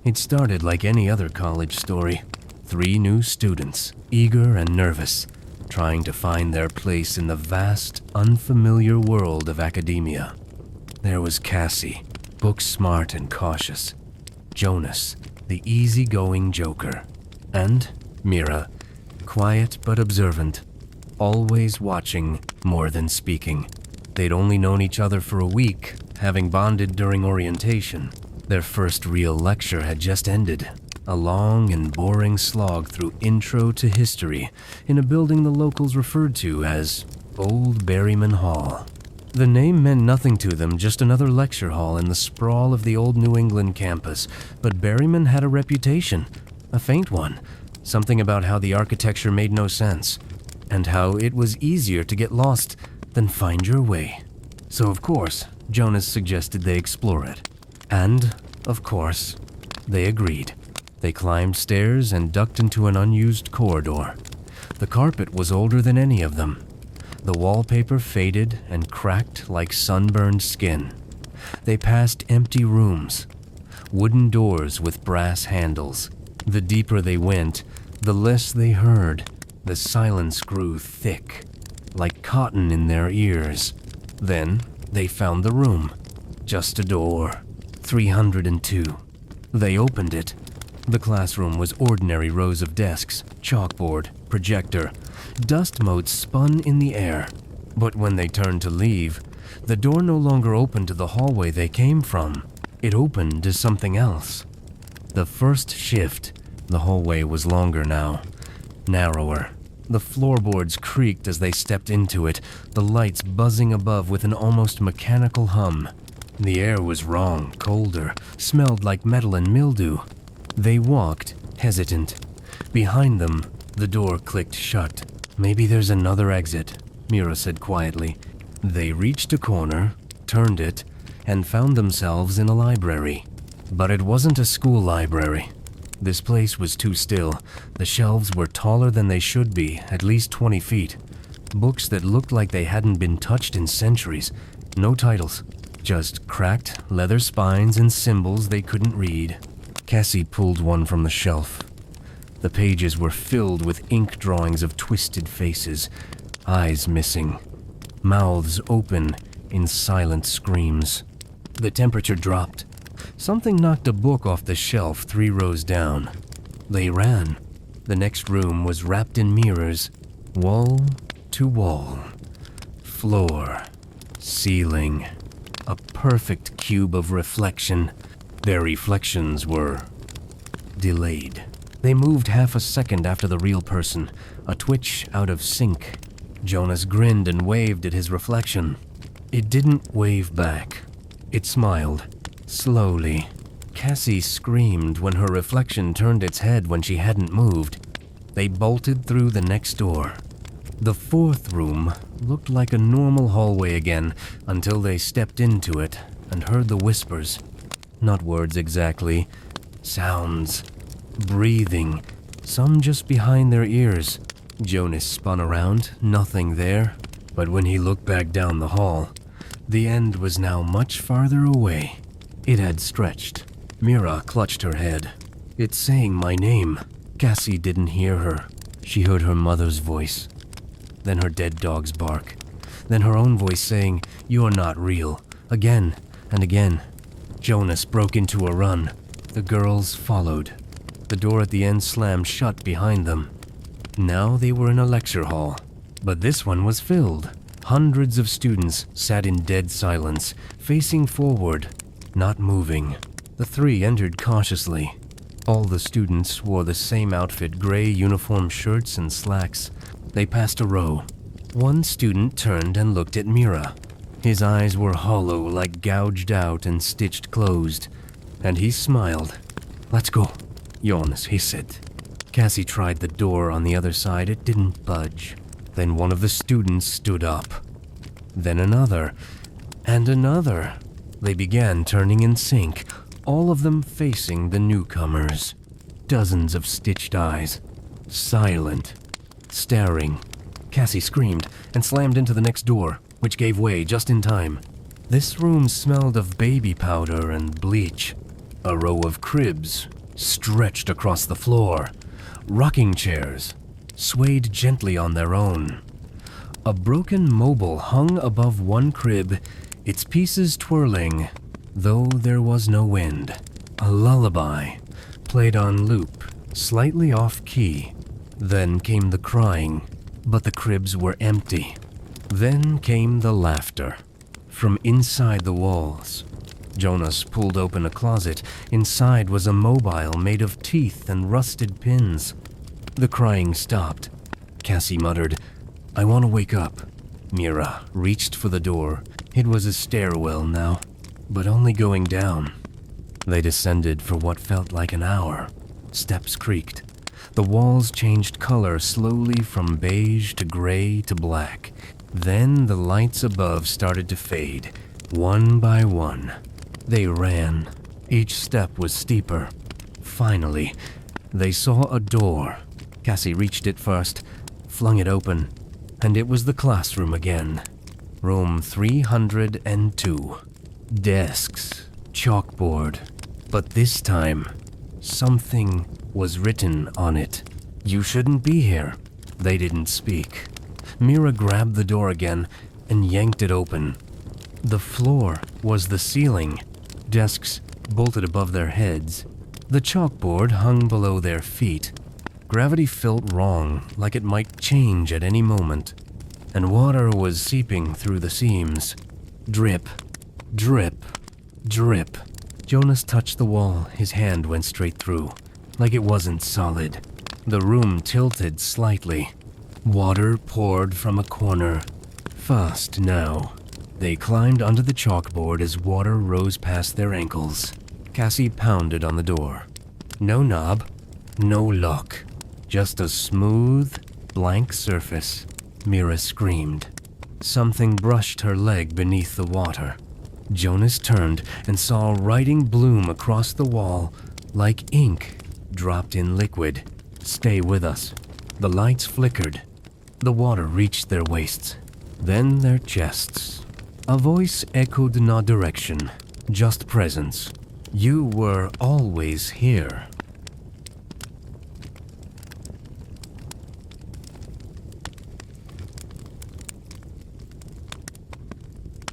It started like any other college story. 3 new students, eager and nervous, trying to find their place in the vast, unfamiliar world of academia. There was Cassie, book smart and cautious. Jonas, the easygoing joker. And Mira, quiet but observant, always watching more than speaking. They'd only known each other for a week, having bonded during orientation. Their first real lecture had just ended, a long and boring slog through Intro to History in a building the locals referred to as Old Berryman Hall. The name meant nothing to them, just another lecture hall in the sprawl of the old New England campus, but Berryman had a reputation, a faint one, something about how the architecture made no sense, and how it was easier to get lost than find your way. So of course, Jonas suggested they explore it. And, of course, they agreed. They climbed stairs and ducked into an unused corridor. The carpet was older than any of them. The wallpaper faded and cracked like sunburned skin. They passed empty rooms, wooden doors with brass handles. The deeper they went, the less they heard. The silence grew thick, like cotton in their ears. Then they found the room. Just a door. 302. They opened it. The classroom was ordinary rows of desks, chalkboard, projector. Dust motes spun in the air. But when they turned to leave, the door no longer opened to the hallway they came from. It opened to something else. The first shift, the hallway was longer now, narrower. The floorboards creaked as they stepped into it, the lights buzzing above with an almost mechanical hum. The air was wrong, colder, smelled like metal and mildew. They walked, hesitant. Behind them, the door clicked shut. "Maybe there's another exit," Mira said quietly. They reached a corner, turned it, and found themselves in a library. But it wasn't a school library. This place was too still. The shelves were taller than they should be, at least 20 feet. Books that looked like they hadn't been touched in centuries. No titles, just cracked leather spines and symbols they couldn't read. Cassie pulled one from the shelf. The pages were filled with ink drawings of twisted faces, eyes missing, mouths open in silent screams. The temperature dropped. Something knocked a book off the shelf 3 rows down. They ran. The next room was wrapped in mirrors, wall to wall, floor, ceiling, a perfect cube of reflection. Their reflections were delayed. They moved half a second after the real person, a twitch out of sync. Jonas grinned and waved at his reflection. It didn't wave back. It smiled, slowly. Cassie screamed when her reflection turned its head when she hadn't moved. They bolted through the next door. The 4th room looked like a normal hallway again until they stepped into it and heard the whispers. Not words exactly, sounds, breathing, some just behind their ears. Jonas spun around, nothing there. But when he looked back down the hall, the end was now much farther away. It had stretched. Mira clutched her head. "It's saying my name." Cassie didn't hear her. She heard her mother's voice, then her dead dog's bark, then her own voice saying, "You're not real," again and again. Jonas broke into a run. The girls followed. The door at the end slammed shut behind them. Now they were in a lecture hall, but this one was filled. Hundreds of students sat in dead silence, facing forward, not moving. The 3 entered cautiously. All the students wore the same outfit, gray uniform shirts and slacks. They passed a row. One student turned and looked at Mira. His eyes were hollow, like gouged out and stitched closed, and he smiled. "Let's go," Jonas hissed. Cassie tried the door on the other side. It didn't budge. Then one of the students stood up. Then another, and another. They began turning in sync, all of them facing the newcomers. Dozens of stitched eyes, silent, staring. Cassie screamed and slammed into the next door, which gave way just in time. This room smelled of baby powder and bleach. A row of cribs, stretched across the floor. Rocking chairs swayed gently on their own. A broken mobile hung above one crib, its pieces twirling, though there was no wind. A lullaby played on loop, slightly off-key. Then came the crying, but the cribs were empty. Then came the laughter. From inside the walls, Jonas pulled open a closet. Inside was a mobile made of teeth and rusted pins. The crying stopped. Cassie muttered, "I want to wake up." Mira reached for the door. It was a stairwell now, but only going down. They descended for what felt like an hour. Steps creaked. The walls changed color slowly from beige to gray to black. Then the lights above started to fade, one by one. They ran. Each step was steeper. Finally, they saw a door. Cassie reached it first, flung it open, and it was the classroom again. Room 302. Desks, chalkboard. But this time, something was written on it. "You shouldn't be here." They didn't speak. Mira grabbed the door again and yanked it open. The floor was the ceiling. Desks bolted above their heads. The chalkboard hung below their feet. Gravity felt wrong, like it might change at any moment. And water was seeping through the seams. Drip, drip, drip. Jonas touched the wall. His hand went straight through, like it wasn't solid. The room tilted slightly. Water poured from a corner. Fast now. They climbed under the chalkboard as water rose past their ankles. Cassie pounded on the door. No knob, no lock. Just a smooth, blank surface. Mira screamed. Something brushed her leg beneath the water. Jonas turned and saw writing bloom across the wall, like ink dropped in liquid. "Stay with us." The lights flickered. The water reached their waists, then their chests. A voice echoed no direction, just presence. "You were always here."